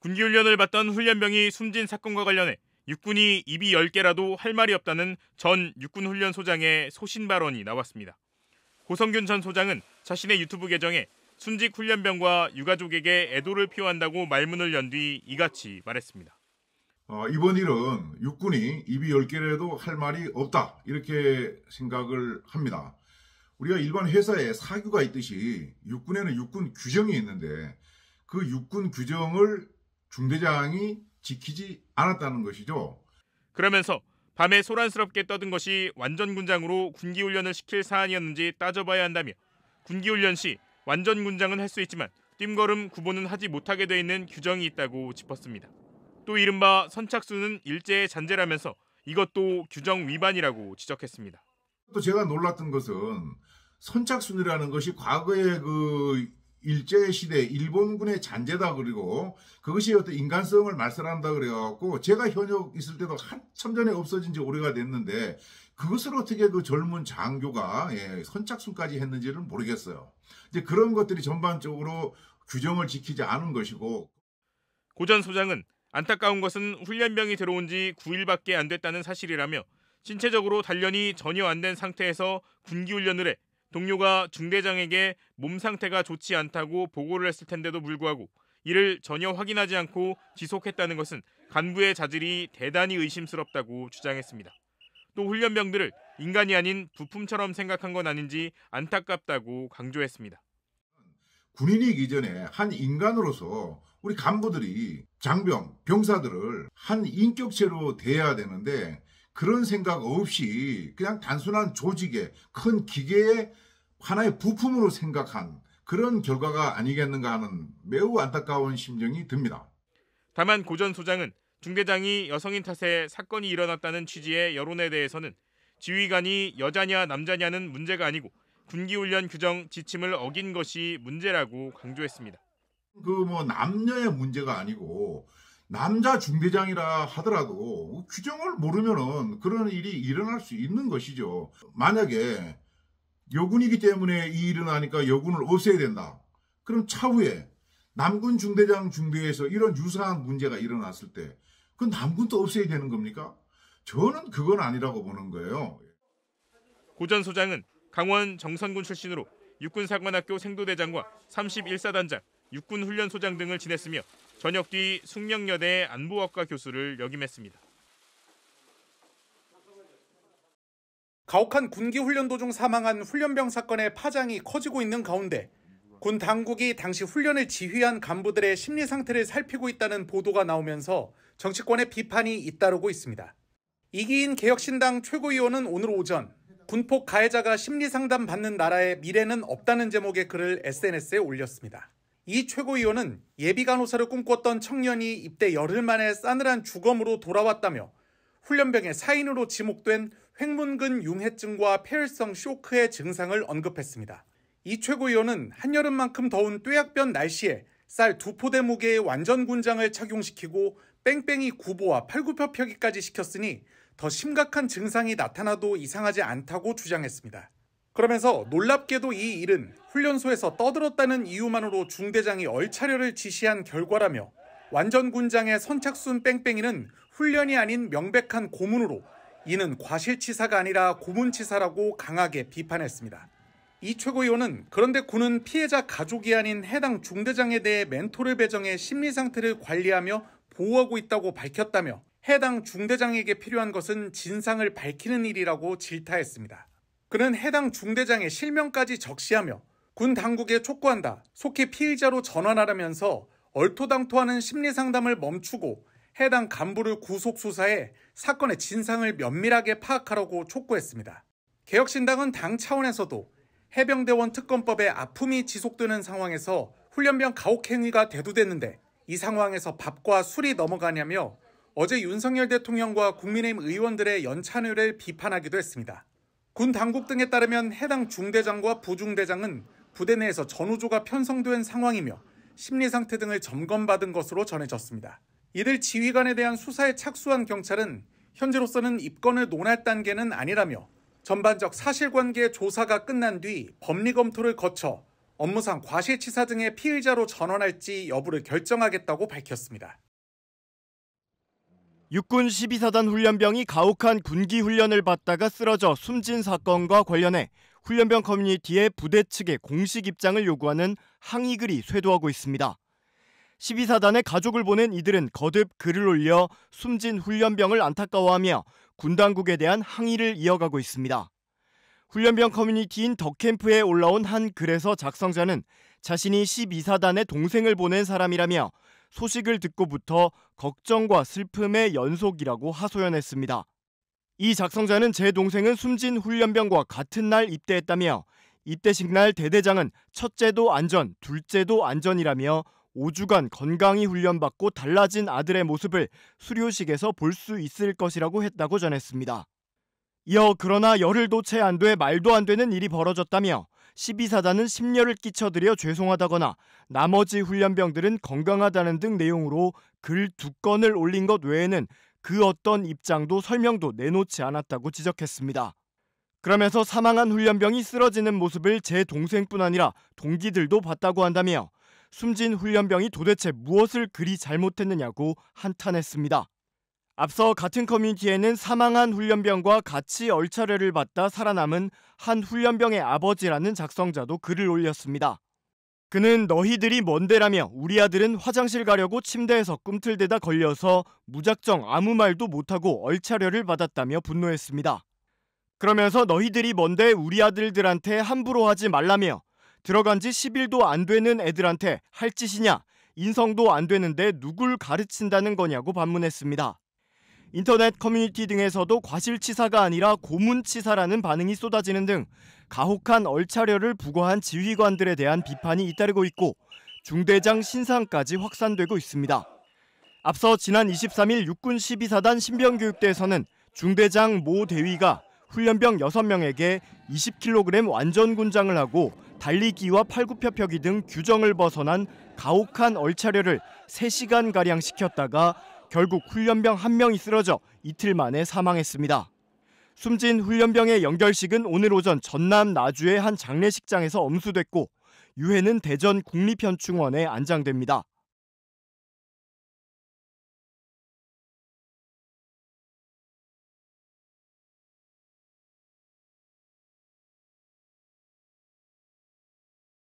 군기훈련을 받던 훈련병이 숨진 사건과 관련해 육군이 입이 10개라도 할 말이 없다는 전 육군훈련소장의 소신 발언이 나왔습니다. 고성균 전 소장은 자신의 유튜브 계정에 순직 훈련병과 유가족에게 애도를 표한다고 말문을 연 뒤 이같이 말했습니다. 이번 일은 육군이 입이 10개라도 할 말이 없다 이렇게 생각을 합니다. 우리가 일반 회사에 사규가 있듯이 육군에는 육군 규정이 있는데 그 육군 규정을 중대장이 지키지 않았다는 것이죠. 그러면서 밤에 소란스럽게 떠든 것이 완전군장으로 군기훈련을 시킬 사안이었는지 따져봐야 한다며 군기훈련 시 완전군장은 할 수 있지만 뜀걸음 구보는 하지 못하게 돼 있는 규정이 있다고 짚었습니다. 또 이른바 선착순은 일제의 잔재라면서 이것도 규정 위반이라고 지적했습니다. 또 제가 놀랐던 것은 선착순이라는 것이 과거의 그 일제시대 일본군의 잔재다 그리고 그것이 어떤 인간성을 말살한다 그래갖고 제가 현역 있을 때도 한참 전에 없어진 지 오래가 됐는데 그것을 어떻게 그 젊은 장교가 선착순까지 했는지는 모르겠어요. 이제 그런 것들이 전반적으로 규정을 지키지 않은 것이고. 고 전 소장은 안타까운 것은 훈련병이 들어온 지 9일밖에 안 됐다는 사실이라며 신체적으로 단련이 전혀 안 된 상태에서 군기훈련을 해 동료가 중대장에게 몸 상태가 좋지 않다고 보고를 했을 텐데도 불구하고 이를 전혀 확인하지 않고 지속했다는 것은 간부의 자질이 대단히 의심스럽다고 주장했습니다. 또 훈련병들을 인간이 아닌 부품처럼 생각한 건 아닌지 안타깝다고 강조했습니다. 군인이기 전에 한 인간으로서 우리 간부들이 장병, 병사들을 한 인격체로 대해야 되는데 그런 생각 없이 그냥 단순한 조직의 큰 기계의 하나의 부품으로 생각한 그런 결과가 아니겠는가 하는 매우 안타까운 심정이 듭니다. 다만 고 전 소장은 중대장이 여성인 탓에 사건이 일어났다는 취지의 여론에 대해서는 지휘관이 여자냐 남자냐는 문제가 아니고 군기훈련 규정 지침을 어긴 것이 문제라고 강조했습니다. 남녀의 문제가 아니고 남자 중대장이라 하더라도 규정을 모르면은 그런 일이 일어날 수 있는 것이죠. 만약에 여군이기 때문에 이 일은 하니까 여군을 없애야 된다. 그럼 차후에 남군 중대장 중대에서 이런 유사한 문제가 일어났을 때 그 남군도 없애야 되는 겁니까? 저는 그건 아니라고 보는 거예요. 고 전 소장은 강원 정선군 출신으로 육군사관학교 생도대장과 31사단장, 육군훈련소장 등을 지냈으며 전역 뒤 숙명여대 안보학과 교수를 역임했습니다. 가혹한 군기훈련 도중 사망한 훈련병 사건의 파장이 커지고 있는 가운데 군 당국이 당시 훈련을 지휘한 간부들의 심리 상태를 살피고 있다는 보도가 나오면서 정치권의 비판이 잇따르고 있습니다. 이기인 개혁신당 최고위원은 오늘 오전 군폭 가해자가 심리상담 받는 나라에 미래는 없다는 제목의 글을 SNS에 올렸습니다. 이 최고위원은 예비 간호사를 꿈꿨던 청년이 입대 열흘 만에 싸늘한 주검으로 돌아왔다며 훈련병의 사인으로 지목된 횡문근 융해증과 폐혈성 쇼크의 증상을 언급했습니다. 이 최고위원은 한여름만큼 더운 뙤약변 날씨에 쌀 2포대 무게의 완전군장을 착용시키고 뺑뺑이 구보와 팔굽혀펴기까지 시켰으니 더 심각한 증상이 나타나도 이상하지 않다고 주장했습니다. 그러면서 놀랍게도 이 일은 훈련소에서 떠들었다는 이유만으로 중대장이 얼차려를 지시한 결과라며 완전군장의 선착순 뺑뺑이는 훈련이 아닌 명백한 고문으로 이는 과실치사가 아니라 고문치사라고 강하게 비판했습니다. 이 최고위원은 그런데 군은 피해자 가족이 아닌 해당 중대장에 대해 멘토를 배정해 심리 상태를 관리하며 보호하고 있다고 밝혔다며 해당 중대장에게 필요한 것은 진상을 밝히는 일이라고 질타했습니다. 그는 해당 중대장의 실명까지 적시하며 군 당국에 촉구한다, 속히 피의자로 전환하라면서 얼토당토하는 심리상담을 멈추고 해당 간부를 구속 수사해 사건의 진상을 면밀하게 파악하라고 촉구했습니다. 개혁신당은 당 차원에서도 해병대원 특검법에 아픔이 지속되는 상황에서 훈련병 가혹행위가 대두됐는데 이 상황에서 밥과 술이 넘어가냐며 어제 윤석열 대통령과 국민의힘 의원들의 연찬회를 비판하기도 했습니다. 군 당국 등에 따르면 해당 중대장과 부중대장은 부대 내에서 전우조가 편성된 상황이며 심리 상태 등을 점검받은 것으로 전해졌습니다. 이들 지휘관에 대한 수사에 착수한 경찰은 현재로서는 입건을 논할 단계는 아니라며 전반적 사실관계 조사가 끝난 뒤 법리 검토를 거쳐 업무상 과실치사 등의 피의자로 전환할지 여부를 결정하겠다고 밝혔습니다. 육군 12사단 훈련병이 가혹한 군기 훈련을 받다가 쓰러져 숨진 사건과 관련해 훈련병 커뮤니티에 부대 측의 공식 입장을 요구하는 항의글이 쇄도하고 있습니다. 12사단의 가족을 보낸 이들은 거듭 글을 올려 숨진 훈련병을 안타까워하며 군 당국에 대한 항의를 이어가고 있습니다. 훈련병 커뮤니티인 더캠프에 올라온 한 글에서 작성자는 자신이 12사단의 동생을 보낸 사람이라며 소식을 듣고부터 걱정과 슬픔의 연속이라고 하소연했습니다. 이 작성자는 제 동생은 숨진 훈련병과 같은 날 입대했다며 입대식 날 대대장은 첫째도 안전, 둘째도 안전이라며 5주간 건강히 훈련받고 달라진 아들의 모습을 수료식에서 볼 수 있을 것이라고 했다고 전했습니다. 이어 그러나 열흘도 채 안 돼 말도 안 되는 일이 벌어졌다며 12사단은 심려를 끼쳐드려 죄송하다거나 나머지 훈련병들은 건강하다는 등 내용으로 글 2건을 올린 것 외에는 그 어떤 입장도 설명도 내놓지 않았다고 지적했습니다. 그러면서 사망한 훈련병이 쓰러지는 모습을 제 동생뿐 아니라 동기들도 봤다고 한다며 숨진 훈련병이 도대체 무엇을 그리 잘못했느냐고 한탄했습니다. 앞서 같은 커뮤니티에는 사망한 훈련병과 같이 얼차려를 받다 살아남은 한 훈련병의 아버지라는 작성자도 글을 올렸습니다. 그는 너희들이 뭔데라며 우리 아들은 화장실 가려고 침대에서 꿈틀대다 걸려서 무작정 아무 말도 못하고 얼차려를 받았다며 분노했습니다. 그러면서 너희들이 뭔데 우리 아들들한테 함부로 하지 말라며 들어간 지 10일도 안 되는 애들한테 할 짓이냐, 인성도 안 되는데 누굴 가르친다는 거냐고 반문했습니다. 인터넷 커뮤니티 등에서도 과실치사가 아니라 고문치사라는 반응이 쏟아지는 등 가혹한 얼차려를 부과한 지휘관들에 대한 비판이 잇따르고 있고 중대장 신상까지 확산되고 있습니다. 앞서 지난 23일 육군 12사단 신병교육대에서는 중대장 모 대위가 훈련병 6명에게 20kg 완전군장을 하고 달리기와 팔굽혀펴기 등 규정을 벗어난 가혹한 얼차려를 3시간가량 시켰다가 결국 훈련병 1명이 쓰러져 이틀 만에 사망했습니다. 숨진 훈련병의 연결식은 오늘 오전 전남 나주의 한 장례식장에서 엄수됐고 유해는 대전 국립현충원에 안장됩니다.